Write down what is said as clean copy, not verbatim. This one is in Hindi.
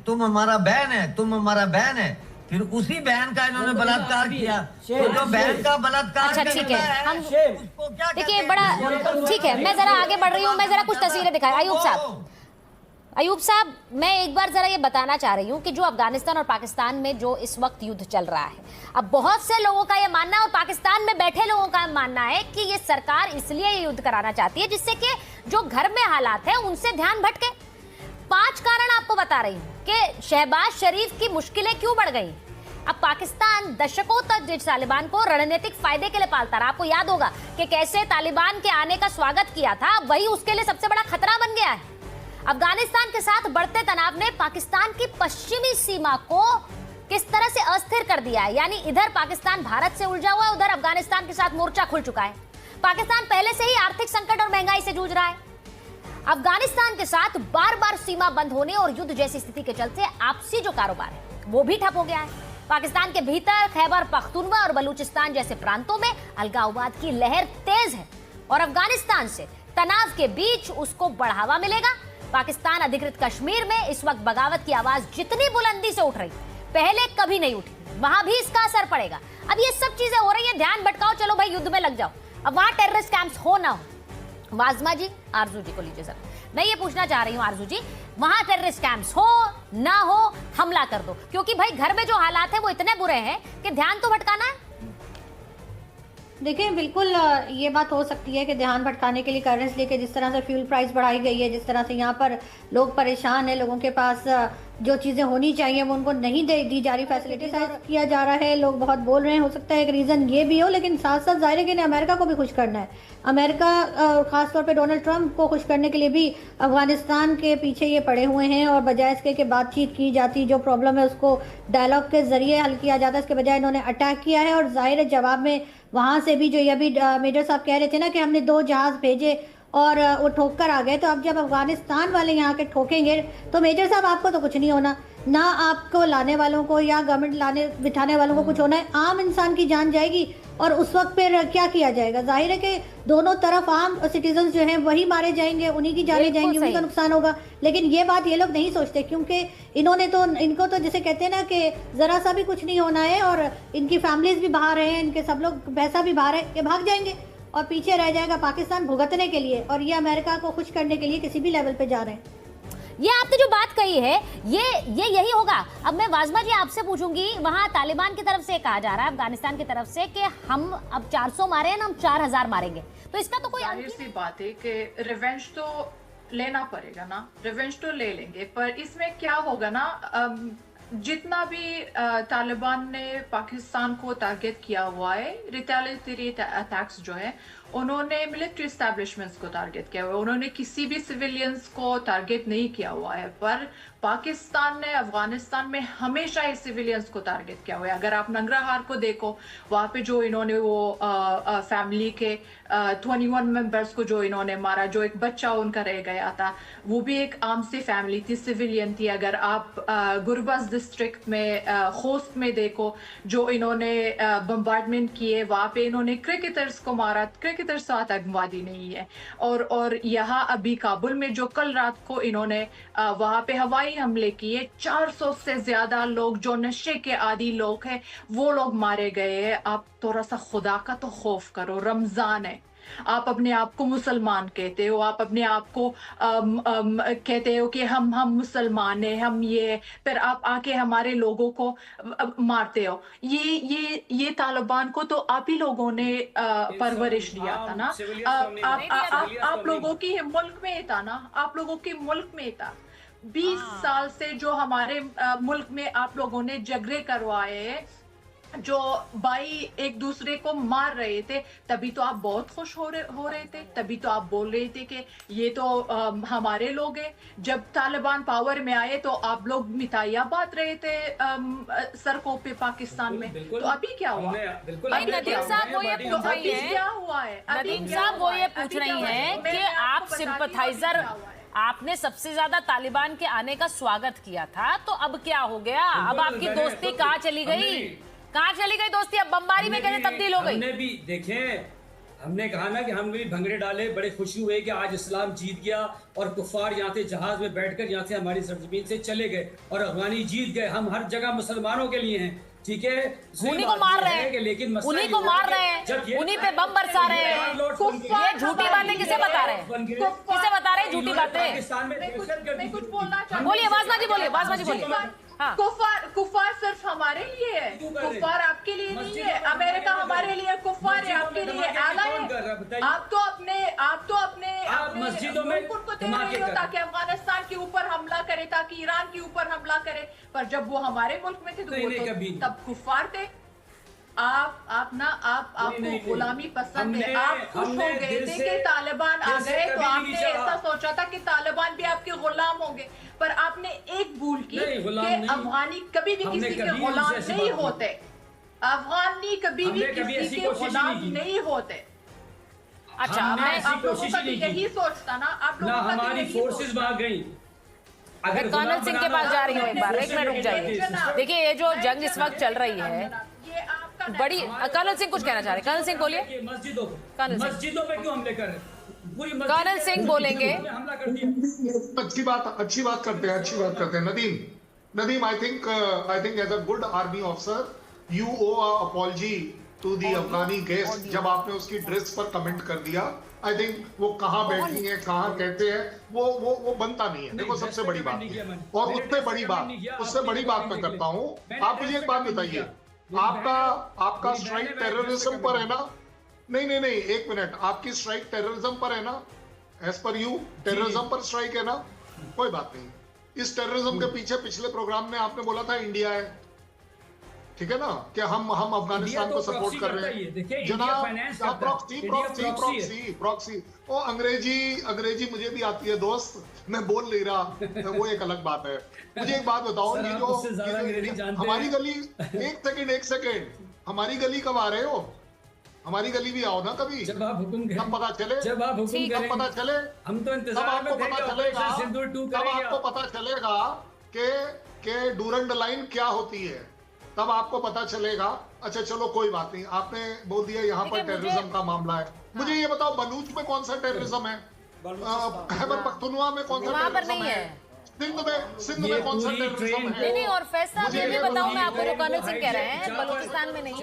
तुम हमारा बहन है, तुम हमारा बहन है, फिर उसी बहन का इन्होंने बलात्कार किया। तो जो बहन का बलात्कार अच्छा ठीक है, हम उसको क्या देखिए बड़ा ठीक है, मैं जरा आगे बढ़ रही हूँ, मैं जरा कुछ तस्वीरें दिखा। अयूब साहब, मैं एक बार जरा ये बताना चाह रही हूँ कि जो अफगानिस्तान और पाकिस्तान में जो इस वक्त युद्ध चल रहा है, अब बहुत से लोगों का ये मानना है और पाकिस्तान में बैठे लोगों का मानना है कि ये सरकार इसलिए ये युद्ध कराना चाहती है जिससे कि जो घर में हालात है उनसे ध्यान भटके। 5 कारण आपको बता रही हूँ कि शहबाज शरीफ की मुश्किलें क्यों बढ़ गई। अब पाकिस्तान दशकों तक जिस तालिबान को रणनीतिक फायदे के लिए पालता रहा, आपको याद होगा कि कैसे तालिबान के आने का स्वागत किया था, वही उसके लिए सबसे बड़ा खतरा बन गया है। अफगानिस्तान के साथ बढ़ते तनाव ने पाकिस्तान की पश्चिमी सीमा को किस तरह से अस्थिर कर दिया है। यानी इधर पाकिस्तान भारत से उलझा हुआ है, उधर अफगानिस्तान के साथ मोर्चा खुल चुका है। पाकिस्तान पहले से ही आर्थिक संकट और महंगाई से जूझ रहा है। अफगानिस्तान के साथ बार बार सीमा बंद होने और युद्ध जैसी स्थिति के चलते आपसी जो कारोबार है वो भी ठप हो गया है। पाकिस्तान के भीतर खैबर पख्तूनवा और बलूचिस्तान जैसे प्रांतों में अलगाववाद की लहर तेज है और अफगानिस्तान से तनाव के बीच उसको बढ़ावा मिलेगा। पाकिस्तान अधिकृत कश्मीर में इस वक्त बगावत की आवाज जितनी बुलंदी से उठ रही पहले कभी नहीं उठी, वहां भी इसका असर पड़ेगा। अब ये सब चीजें हो रही है, ध्यान भटकाओ, चलो भाई युद्ध में लग जाओ। अब वहां टेररिस्ट कैंप्स हो ना हो, वाजमा जी, आरजू जी को लीजिए सर, मैं ये पूछना चाह रही हूँ आरजू जी, वहां टेररिस्ट कैंप्स हो ना हो, हमला कर दो, क्योंकि भाई घर में जो हालात है वो इतने बुरे हैं कि ध्यान तो भटकाना है। देखिए बिल्कुल ये बात हो सकती है कि ध्यान भटकाने के लिए कारण, इसलिए कि जिस तरह से फ्यूल प्राइस बढ़ाई गई है, जिस तरह से यहाँ पर लोग परेशान हैं, लोगों के पास जो चीज़ें होनी चाहिए वो उनको नहीं दी जा रही, फैसिलिटीज किया जा रहा है, लोग बहुत बोल रहे हैं। हो सकता है एक रीज़न ये भी हो, लेकिन साथ साथ जाहिर है कि अमेरिका को भी खुश करना है। अमेरिका खासतौर पे डोनाल्ड ट्रंप को खुश करने के लिए भी अफगानिस्तान के पीछे ये पड़े हुए हैं और बजाय इसके कि बातचीत की जाती, जो प्रॉब्लम है उसको डायलॉग के जरिए हल किया जाता है, इसके बजाय इन्होंने अटैक किया है। और जाहिर है जवाब में वहाँ से भी जो ये अभी मेजर साहब कह रहे थे ना कि हमने 2 जहाज भेजे और वो ठोक कर आ गए, तो अब जब अफगानिस्तान वाले यहाँ के ठोकेंगे तो मेजर साहब आपको तो कुछ नहीं होना, ना आपको लाने वालों को या गवर्नमेंट लाने बिठाने वालों को कुछ होना है, आम इंसान की जान जाएगी। और उस वक्त फिर क्या किया जाएगा? जाहिर है कि दोनों तरफ आम सिटीजन जो हैं वही मारे जाएंगे, उन्हीं की जाने जाएंगी, उन्हीं का नुकसान होगा। लेकिन ये बात ये लोग नहीं सोचते, क्योंकि इनको तो जैसे कहते हैं ना कि जरा सा भी कुछ नहीं होना है और इनकी फैमिलीज भी बाहर हैं, इनके सब लोग पैसा भी बाहर है, ये भाग जाएंगे और पीछे रह जाएगा पाकिस्तान भुगतने के लिए, और ये अमेरिका को खुश करने के लिए किसी भी लेवल पे जा रहे हैं। ये आपने जो बात कही है ये यही होगा। अब मैं वाजमा जी आपसे पूछूंगी, वहां तालिबान की तरफ से कहा जा रहा है, अफगानिस्तान की तरफ से, कि हम अब 400 मारे हैं ना, हम 4000 मारेंगे, तो इसका तो कोई जाहिर सी बात है कि रिवेंज तो लेना पड़ेगा ना, रिवेंज तो ले लेंगे, पर इसमें क्या होगा ना, जितना भी तालिबान ने पाकिस्तान को टारगेट किया हुआ है, रिटेलिटरी अटैक्स जो है, उन्होंने मिलिट्री एस्टैब्लिशमेंट्स को टारगेट किया हुआ है, उन्होंने किसी भी सिविलियंस को टारगेट नहीं किया हुआ है। पर पाकिस्तान ने अफगानिस्तान में हमेशा ही सिविलियंस को टारगेट किया हुआ है। अगर आप नंगरहार को देखो, वहाँ पे जो इन्होंने वो फैमिली के 21 मेंबर्स को जो इन्होंने मारा, जो एक बच्चा उनका रह गया था, वो भी एक आम सी फैमिली थी, सिविलियन थी। अगर आप गुरबज डिस्ट्रिक्ट में खोस्त में देखो, जो इन्होंने बम्बार्डमेंट किए, वहाँ पे इन्होंने क्रिकेटर्स को मारा, क्रिकेटर साथ आतंकवादी नहीं है। और यहाँ अभी काबुल में जो कल रात को इन्होंने वहाँ पे हवाई हमले किए, 400 से ज्यादा लोग जो नशे के आदी लोग हैं वो लोग मारे गए हैं। आप थोड़ा सा खुदा का तो खौफ करो, रमजान है, आप अपने आप को मुसलमान कहते हो, आप अपने आप को कहते हो कि हम मुसलमान हैं, हम ये, फिर आप आके हमारे लोगों को मारते हो। ये तालिबान को तो आप ही लोगों ने परवरिश दिया था ना, आप लोगों की मुल्क में था ना, आप लोगों के मुल्क में था। 20 साल से जो हमारे मुल्क में आप लोगों ने झगड़े करवाए हैं, जो भाई एक दूसरे को मार रहे थे, तभी तो आप बहुत खुश हो रहे थे, तभी तो आप बोल रहे थे कि ये तो हमारे लोग हैं। जब तालिबान पावर में आए तो आप लोग मिठाइयाँ बांट रहे थे सड़कों पे पाकिस्तान में, तो अभी क्या हुआ? भाई नदीम साहब वो ये पूछ रही है, क्या हुआ है? नदीम साहब वो ये पूछ रही हैं कि आप सिंपथाइजर, आपने सबसे ज्यादा तालिबान के आने का स्वागत किया था, तो अब क्या हो गया? अब आपकी दोस्ती कहाँ चली गई? कहाँ चली गई दोस्ती? अब बमबारी में कैसे तब्दील हो गई? हमने भी देखें, हमने कहा ना कि हम भी भंगड़े डाले, बड़े खुशी हुए कि आज इस्लाम जीत गया और कुफ्फार यहाँ से जहाज में बैठकर यहाँ से हमारी सरजमीन से चले गए और अफगानी जीत गए। हम हर जगह मुसलमानों के लिए हैं, ठीक है। उन्हीं को मार रहे हैं, लेकिन उन्हीं को मार रहे हैं, उन्हीं पे बम बरसा रहे हैं। ये झूठी बातें किसे बता रहे हैं, किसे बता रहे हैं झूठी बातें? मैं कुछ बोलना चाहती हूँ। बोलिए बासमा जी, बोलिए बासमा जी, बोलिए। हाँ। कुफार सिर्फ हमारे लिए है, कुफार आपके लिए नहीं है। अमेरिका हमारे लिए कुफार है, आपके लिए आला है। आप तो अपने मस्जिदों में मुल्क को दे रहे हो ताकि अफगानिस्तान के ऊपर हमला करे, ताकि ईरान के ऊपर हमला करे, पर जब वो हमारे मुल्क में थे तो वो तो तब कुफार थे। आपको गुलामी पसंद है, आप खुश हो गए थे कि तालिबान आ गए, तो आपने ऐसा सोचा था कि तालिबान भी आपके गुलाम होंगे, पर आपने एक भूल की कि अफगानी कभी भी किसी के गुलाम नहीं होते। अफगानी कभी भी किसी के गुलाम नहीं होते। अच्छा, आप लोगों का यही सोचता ना, आप लोगों का हमारी फोर्सेस वहां गई। मैं कर्नल सिंह के पास जा रही हूँ, एक बार, एक मिनट रुक जाइए। देखिए, ये जो जंग इस वक्त चल रही है बड़ी, कर्नल सिंह कुछ कहना चाह रहे हैं। कर्नल सिंह बोलिए। मस्जिदों पे क्यों हमले कर रहे हैं? कर्नल सिंह बोलेंगे। हमला कर दिया। अच्छी बात करते हैं। Nadeem, I think as a good army officer you owe apology to the Afghani guest. जब आपने उसकी ड्रेस पर कमेंट कर दिया, आई थिंक वो कहाँ बैठी है, कहाँ कहते हैं, वो बनता नहीं है। देखो, सबसे बड़ी बात, और उससे बड़ी बात मैं करता हूँ। आप मुझे एक बात बताइए, आपका स्ट्राइक टेररिज्म पर है ना? नहीं, एक मिनट, आपकी स्ट्राइक टेररिज्म पर है ना? एज पर यू टेररिज्म पर स्ट्राइक है ना? कोई बात नहीं। इस टेररिज्म के पीछे पिछले प्रोग्राम में आपने बोला था इंडिया है, ठीक है ना, कि हम अफगानिस्तान को सपोर्ट कर रहे हैं। जनाब, प्रॉक्सी ओ अंग्रेजी मुझे भी आती है दोस्त, मैं बोल नहीं रहा, वो एक अलग बात है। मुझे एक बात बताओ, ये जो हमारी गली, एक सेकेंड, हमारी गली कब आ रहे हो? हमारी गली भी आओ ना कभी, जब आप हुक्म करें, तब पता चले, जब आप हुक्म करें, पता चले, हम तो इंतजार में थे कि ऑपरेशन सिंदूर 2 तब करेंगे। आपको पता चलेगा कि डूरंड लाइन क्या होती है, तब आपको पता चलेगा। अच्छा चलो, कोई बात नहीं, आपने बोल दिया यहाँ पर टेररिज्म का मामला है। मुझे ये बताओ, बलूच में कौन सा टेररिज्म है? खैबर पख्तूनख्वा में कौन सा टेररिज्म है? सिंध में कौन सा टेररिज्म है? नहीं, और फैसला ये भी बताऊं मैं आपको, जो कर्नल सिंह कह रहे हैं, बलूचिस्तान में नहीं है।